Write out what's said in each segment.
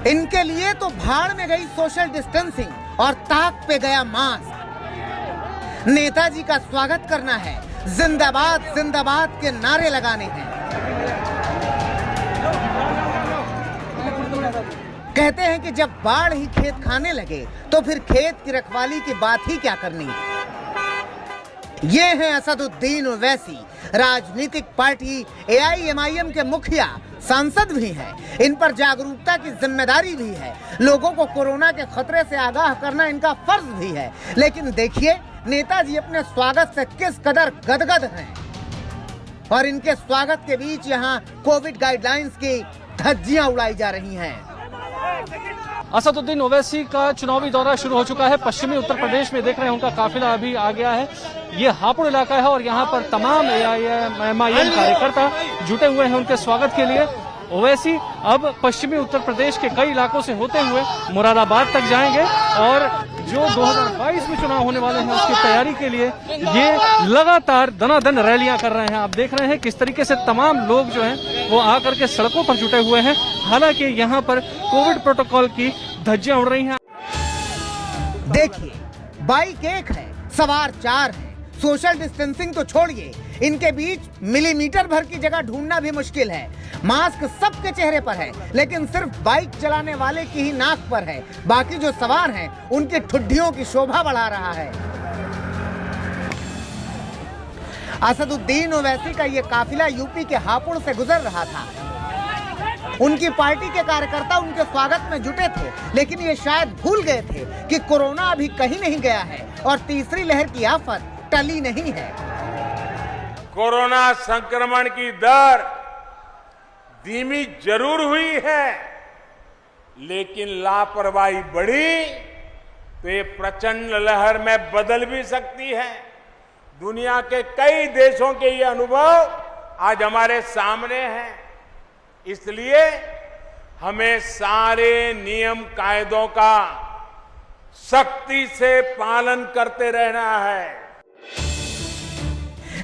इनके लिए तो भाड़ में गई सोशल डिस्टेंसिंग और ताक पे गया मास्क। नेताजी का स्वागत करना है, जिंदाबाद जिंदाबाद के नारे लगाने हैं। कहते हैं कि जब बाढ़ ही खेत खाने लगे तो फिर खेत की रखवाली की बात ही क्या करनी। ये हैं असदुद्दीन ओवैसी, राजनीतिक पार्टी AIMIM के मुखिया, सांसद भी हैं। इन पर जागरूकता की जिम्मेदारी भी है। लोगों को कोरोना के खतरे से आगाह करना इनका फर्ज भी है। लेकिन देखिए नेताजी अपने स्वागत से किस कदर गदगद हैं। और इनके स्वागत के बीच यहाँ कोविड गाइडलाइंस की धज्जियां उड़ाई जा रही हैं। असदुद्दीन ओवैसी का चुनावी दौरा शुरू हो चुका है। पश्चिमी उत्तर प्रदेश में देख रहे हैं उनका काफिला अभी आ गया है। ये हापुड़ इलाका है और यहाँ पर तमाम AIMIM कार्यकर्ता जुटे हुए हैं उनके स्वागत के लिए। ओवैसी अब पश्चिमी उत्तर प्रदेश के कई इलाकों से होते हुए मुरादाबाद तक जाएंगे और जो 2022 में चुनाव होने वाले हैं उसकी तैयारी के लिए ये लगातार दनादन रैलियां कर रहे हैं। आप देख रहे हैं किस तरीके से तमाम लोग जो हैं वो आकर के सड़कों पर जुटे हुए हैं। हालांकि यहाँ पर कोविड प्रोटोकॉल की धज्जियां उड़ रही हैं। देखिए बाइक एक है, सवार 4 हैं। सोशल डिस्टेंसिंग तो छोड़िए, इनके बीच मिलीमीटर भर की जगह ढूंढना भी मुश्किल है। मास्क सबके चेहरे पर है, लेकिन सिर्फ बाइक चलाने वाले की ही नाक पर है। बाकी जो सवार हैं उनकी ठुड्डियों की शोभा बढ़ा रहा है। असदुद्दीन ओवैसी का ये काफिला यूपी के हापुड़ से गुजर रहा था। उनकी पार्टी के कार्यकर्ता उनके स्वागत में जुटे थे, लेकिन ये शायद भूल गए थे कि कोरोना अभी कहीं नहीं गया है और तीसरी लहर की आफत टली नहीं है। कोरोना संक्रमण की दर धीमी जरूर हुई है, लेकिन लापरवाही बढ़ी तो ये प्रचंड लहर में बदल भी सकती है। दुनिया के कई देशों के ये अनुभव आज हमारे सामने हैं। इसलिए हमें सारे नियम कायदों का सख्ती से पालन करते रहना है।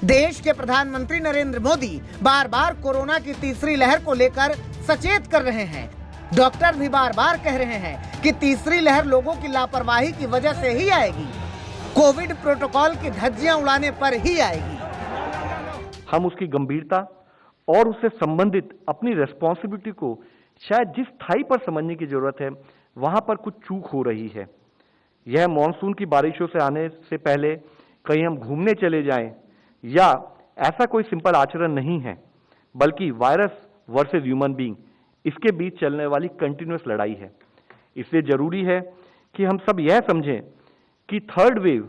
देश के प्रधानमंत्री नरेंद्र मोदी बार बार कोरोना की तीसरी लहर को लेकर सचेत कर रहे हैं। डॉक्टर भी बार बार कह रहे हैं कि तीसरी लहर लोगों की लापरवाही की वजह से ही आएगी, कोविड प्रोटोकॉल की धज्जियां उड़ाने पर ही आएगी। हम उसकी गंभीरता और उससे संबंधित अपनी रेस्पॉन्सिबिलिटी को शायद जिस स्थाई पर समझने की जरूरत है, वहां पर कुछ चूक हो रही है। यह मॉनसून की बारिशों से आने से पहले कहीं हम घूमने चले जाएं या ऐसा कोई सिंपल आचरण नहीं है, बल्कि वायरस वर्सेस ह्यूमन बीइंग, इसके बीच चलने वाली कंटिन्यूअस लड़ाई है। इसलिए जरूरी है कि हम सब यह समझें कि थर्ड वेव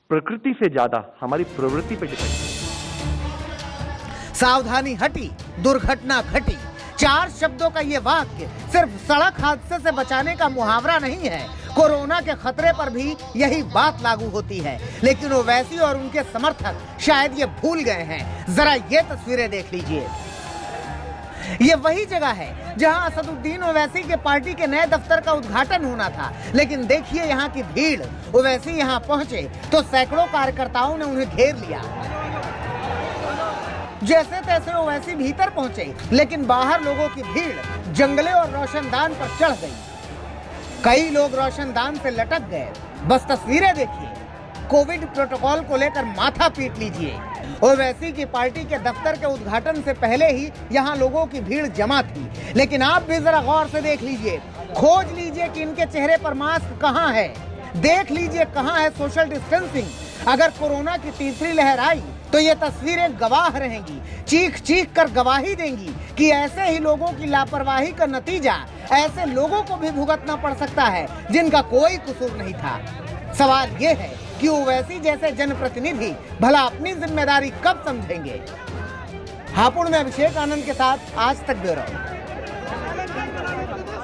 प्रकृति से ज्यादा हमारी प्रवृत्ति पर डिपेंड है। सावधानी हटी, दुर्घटना घटी। 4 शब्दों का ये वाक्य सिर्फ सड़क हादसे से बचाने का मुहावरा नहीं है। कोरोना के खतरे पर भी यही बात लागू होती है, लेकिन ओवैसी और उनके समर्थक शायद ये भूल गए हैं। जरा ये तस्वीरें देख लीजिए। ये वही जगह है जहां असदुद्दीन ओवैसी के पार्टी के नए दफ्तर का उद्घाटन होना था, लेकिन देखिए यहाँ की भीड़। ओवैसी यहाँ पहुंचे तो सैकड़ों कार्यकर्ताओं ने उन्हें घेर लिया। जैसे तैसे ओवैसी भीतर पहुंचे, लेकिन बाहर लोगों की भीड़ जंगले और रोशनदान पर चढ़ गई। कई लोग रोशनदान से लटक गए। बस तस्वीरें देखिए। कोविड प्रोटोकॉल को लेकर माथा पीट लीजिए। ओवैसी की पार्टी के दफ्तर के उद्घाटन से पहले ही यहाँ लोगों की भीड़ जमा थी, लेकिन आप भी जरा गौर से देख लीजिए। खोज लीजिए कि इनके चेहरे पर मास्क कहाँ है। देख लीजिए कहाँ है सोशल डिस्टेंसिंग। अगर कोरोना की तीसरी लहर आई तो ये तस्वीरें गवाह रहेंगी, चीख चीख कर गवाही देंगी कि ऐसे ही लोगों की लापरवाही का नतीजा ऐसे लोगों को भी भुगतना पड़ सकता है जिनका कोई कसूर नहीं था। सवाल ये है कि ओवैसी जैसे जनप्रतिनिधि भला अपनी जिम्मेदारी कब समझेंगे। हापुड़ में अभिषेक आनंद के साथ आज तक ब्यूरो।